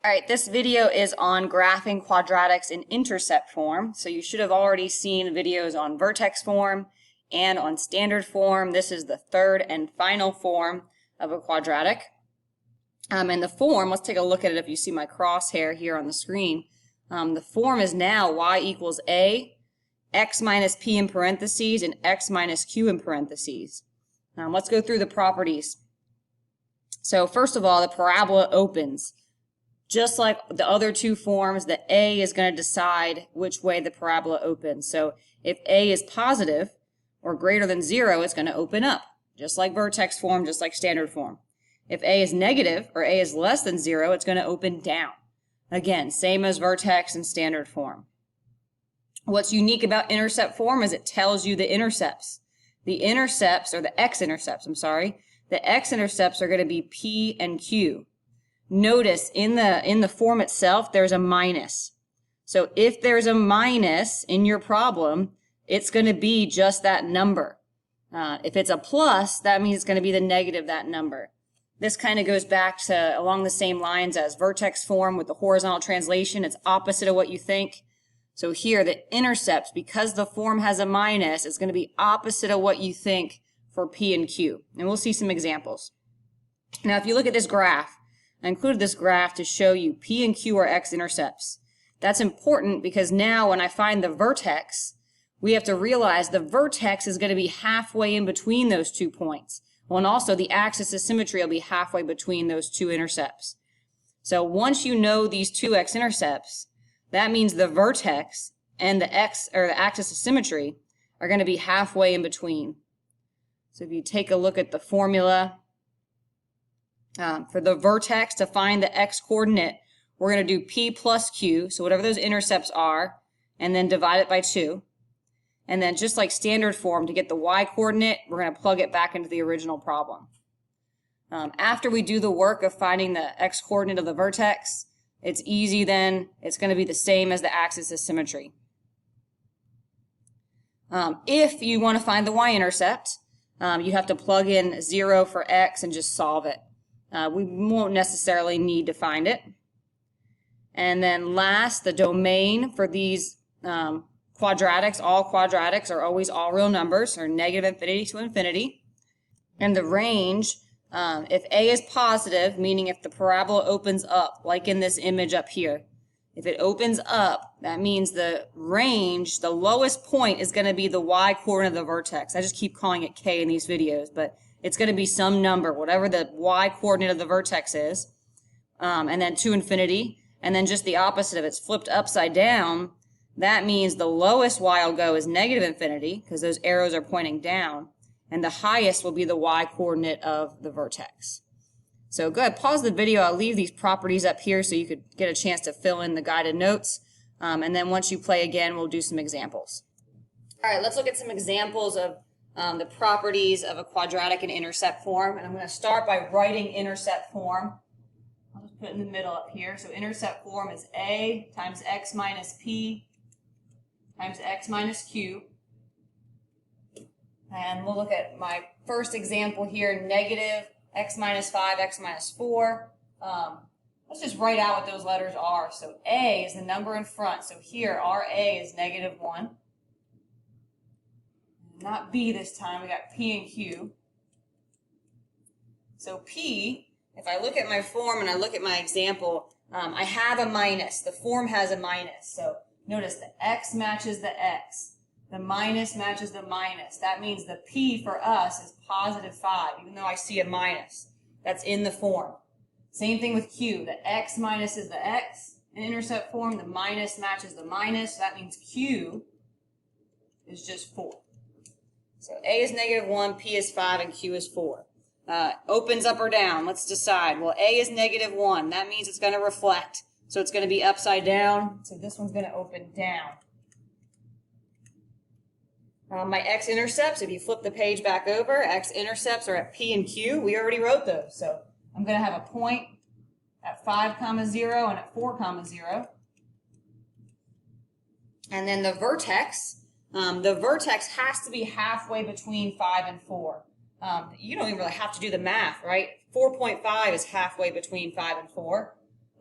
All right, this video is on graphing quadratics in intercept form. So you should have already seen videos on vertex form and on standard form. This is the third and final form of a quadratic. And the form, let's take a look at it if you see my crosshair here on the screen. The form is now y equals a, x minus p in parentheses, and x minus q in parentheses. Let's go through the properties. So first of all, the parabola opens. Just like the other two forms, the a is going to decide which way the parabola opens. So if a is positive or greater than 0, it's going to open up, just like vertex form, just like standard form. If a is negative or a is less than 0, it's going to open down. Again, same as vertex and standard form. What's unique about intercept form is it tells you the intercepts. The intercepts, or the X-Intercepts, the X-Intercepts are going to be P and Q. Notice in the form itself, there's a minus. So if there's a minus in your problem, it's going to be just that number. If it's a plus, that means it's going to be the negative that number. This kind of goes back to along the same lines as vertex form with the horizontal translation. It's opposite of what you think. So here, the intercepts, because the form has a minus, it's going to be opposite of what you think for P and Q. And we'll see some examples. Now, if you look at this graph, I included this graph to show you P and Q are X-intercepts. That's important because now when I find the vertex, we have to realize the vertex is going to be halfway in between those 2 points. Well, and also the axis of symmetry will be halfway between those two intercepts. So once you know these two X-intercepts, that means the vertex and the X, or the axis of symmetry, are going to be halfway in between. So if you take a look at the formula, for the vertex to find the x coordinate, we're going to do p plus q, so whatever those intercepts are, and then divide it by 2. And then just like standard form, to get the y coordinate, we're going to plug it back into the original problem. After we do the work of finding the x coordinate of the vertex, it's easy then. It's going to be the same as the axis of symmetry. If you want to find the y-intercept, you have to plug in 0 for x and just solve it. We won't necessarily need to find it. And then last, the domain for these quadratics, all quadratics are always all real numbers, or negative infinity to infinity. And the range, if a is positive, meaning if the parabola opens up, like in this image up here, if it opens up, that means the range, the lowest point is going to be the y coordinate of the vertex. I just keep calling it k in these videos, but it's going to be some number, whatever the y coordinate of the vertex is, and then to infinity, and then just the opposite of it's flipped upside down. That means the lowest y will go is negative infinity, because those arrows are pointing down, and the highest will be the y coordinate of the vertex. So go ahead, pause the video. I'll leave these properties up here so you could get a chance to fill in the guided notes, and then once you play again, we'll do some examples. All right, let's look at some examples of the properties of a quadratic in intercept form. And I'm going to start by writing intercept form. I'll just put it in the middle up here. So intercept form is a times x minus p times x minus q. And we'll look at my first example here, negative x minus 5, x minus 4. Let's just write out what those letters are. So a is the number in front. So here our a is negative 1. Not b this time, we got p and q. So p, if I look at my form and I look at my example, I have a minus. The form has a minus. So notice the x matches the x. The minus matches the minus. That means the p for us is positive 5, even though I see a minus. That's in the form. Same thing with q. The x minus is the x. In intercept form, the minus matches the minus. That means q is just 4. So a is negative 1, p is 5, and q is 4. Opens up or down. Let's decide. Well, a is negative 1. That means it's going to reflect. So it's going to be upside down. So this one's going to open down. My x-intercepts, if you flip the page back over, x-intercepts are at p and q. We already wrote those. So I'm going to have a point at 5, 0 and at 4, 0. And then the vertex. The vertex has to be halfway between 5 and 4. You don't even really have to do the math, right? 4.5 is halfway between 5 and 4.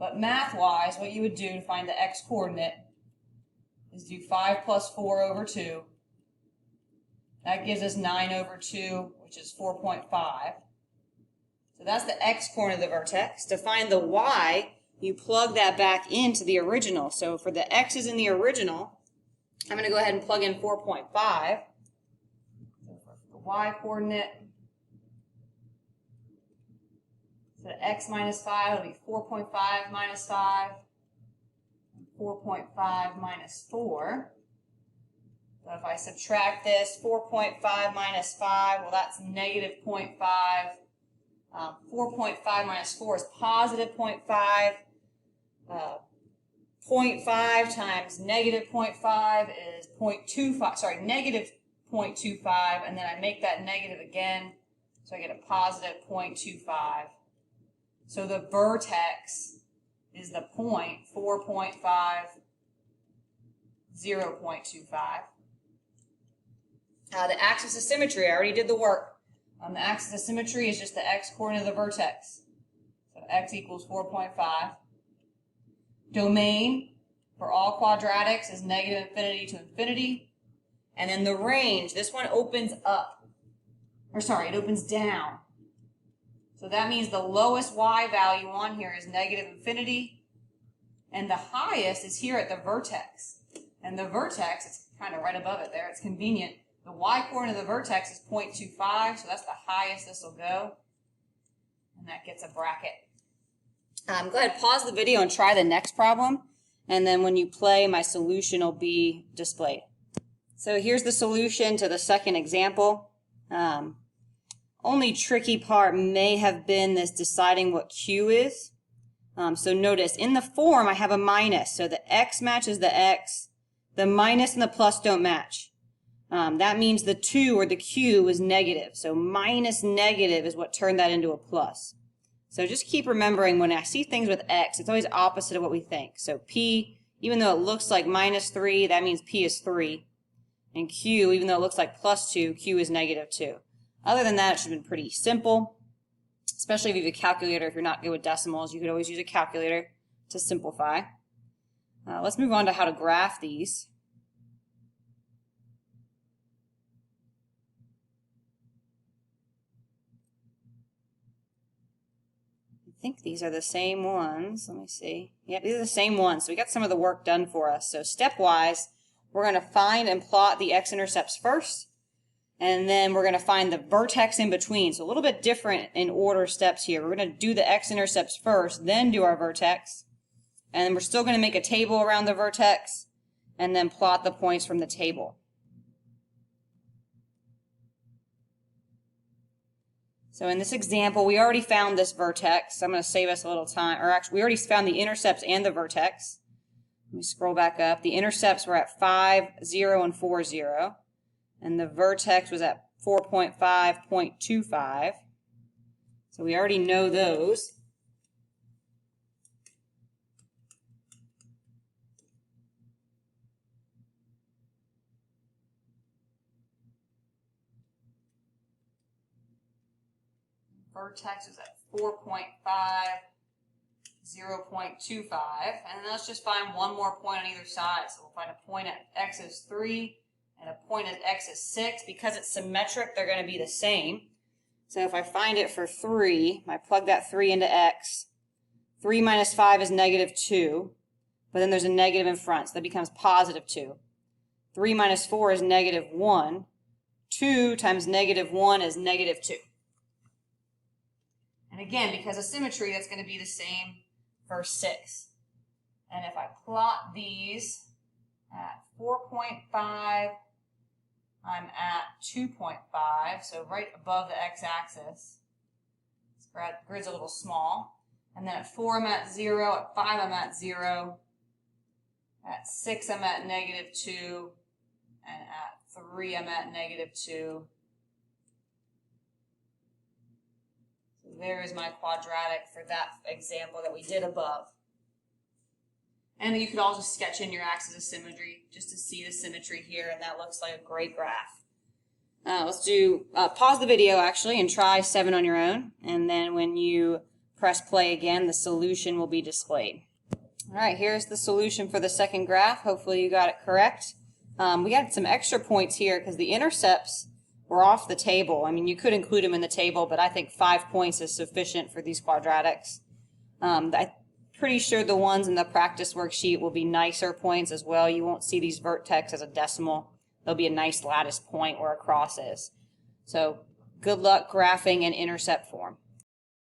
But math-wise, what you would do to find the x-coordinate is do 5 plus 4 over 2. That gives us 9 over 2, which is 4.5. So that's the x-coordinate of the vertex. To find the y, you plug that back into the original. So for the x's in the original, I'm going to go ahead and plug in 4.5. So for the y-coordinate, so x minus 5 will be 4.5 minus 5, 4.5 minus 4. So if I subtract this, 4.5 minus 5, well, that's negative 0.5. 4.5 minus 4 is positive 0.5. 0.5 times negative 0.5 is 0.25, sorry, negative 0.25, and then I make that negative again, so I get a positive 0.25. So the vertex is the point 4.5, 0.25. The axis of symmetry, I already did the work. The axis of symmetry is just the x-coordinate of the vertex. So x equals 4.5. Domain for all quadratics is negative infinity to infinity. And then the range, this one opens up. Or sorry, it opens down. So that means the lowest y value on here is negative infinity. And the highest is here at the vertex. And the vertex, it's kind of right above it there. It's convenient. The y-coordinate of the vertex is 0.25, so that's the highest this will go. And that gets a bracket. Go ahead, pause the video and try the next problem. And then when you play, my solution will be displayed. So here's the solution to the second example. Only tricky part may have been this deciding what Q is. So notice, in the form, I have a minus. So the X matches the X. The minus and the plus don't match. That means the 2 or the Q is negative. So minus negative is what turned that into a plus. So just keep remembering when I see things with X, it's always opposite of what we think. So P, even though it looks like minus 3, that means P is 3. And Q, even though it looks like plus 2, Q is negative 2. Other than that, it should have been pretty simple, especially if you have a calculator. If you're not good with decimals, you could always use a calculator to simplify. Let's move on to how to graph these. I think these are the same ones. Let me see. Yep, these are the same ones. So we got some of the work done for us. So stepwise, we're going to find and plot the x-intercepts first, and then we're going to find the vertex in between. So a little bit different in order steps here. We're going to do the x-intercepts first, then do our vertex, and then we're still going to make a table around the vertex, and then plot the points from the table. So in this example, we already found this vertex. So I'm going to save us a little time. Or actually, we already found the intercepts and the vertex. Let me scroll back up. The intercepts were at 5, 0, and 4, 0. And the vertex was at 4.5, 0.25. So we already know those. Vertex is at 4.5, 0.25, and then let's just find one more point on either side. So we'll find a point at x is 3 and a point at x is 6. Because it's symmetric, they're going to be the same. So if I find it for 3, I plug that 3 into x. 3 minus 5 is negative 2, but then there's a negative in front, so that becomes positive 2. 3 minus 4 is negative 1. 2 times negative 1 is negative 2. And again, because of symmetry, that's going to be the same for 6. And if I plot these at 4.5, I'm at 2.5, so right above the x-axis. This grid's a little small. And then at 4, I'm at 0. At 5, I'm at 0. At 6, I'm at negative 2. And at 3, I'm at negative 2. There is my quadratic for that example that we did above. And then you could also sketch in your axis of symmetry just to see the symmetry here, and that looks like a great graph. Let's do, pause the video actually and try 7 on your own, and then when you press play again, the solution will be displayed. All right, here's the solution for the second graph. Hopefully you got it correct. We got some extra points here because the intercepts were off the table. I mean, you could include them in the table, but I think 5 points is sufficient for these quadratics. I'm pretty sure the ones in the practice worksheet will be nicer points as well. You won't see these vertex as a decimal. There'll be a nice lattice point where a cross is. So good luck graphing in intercept form.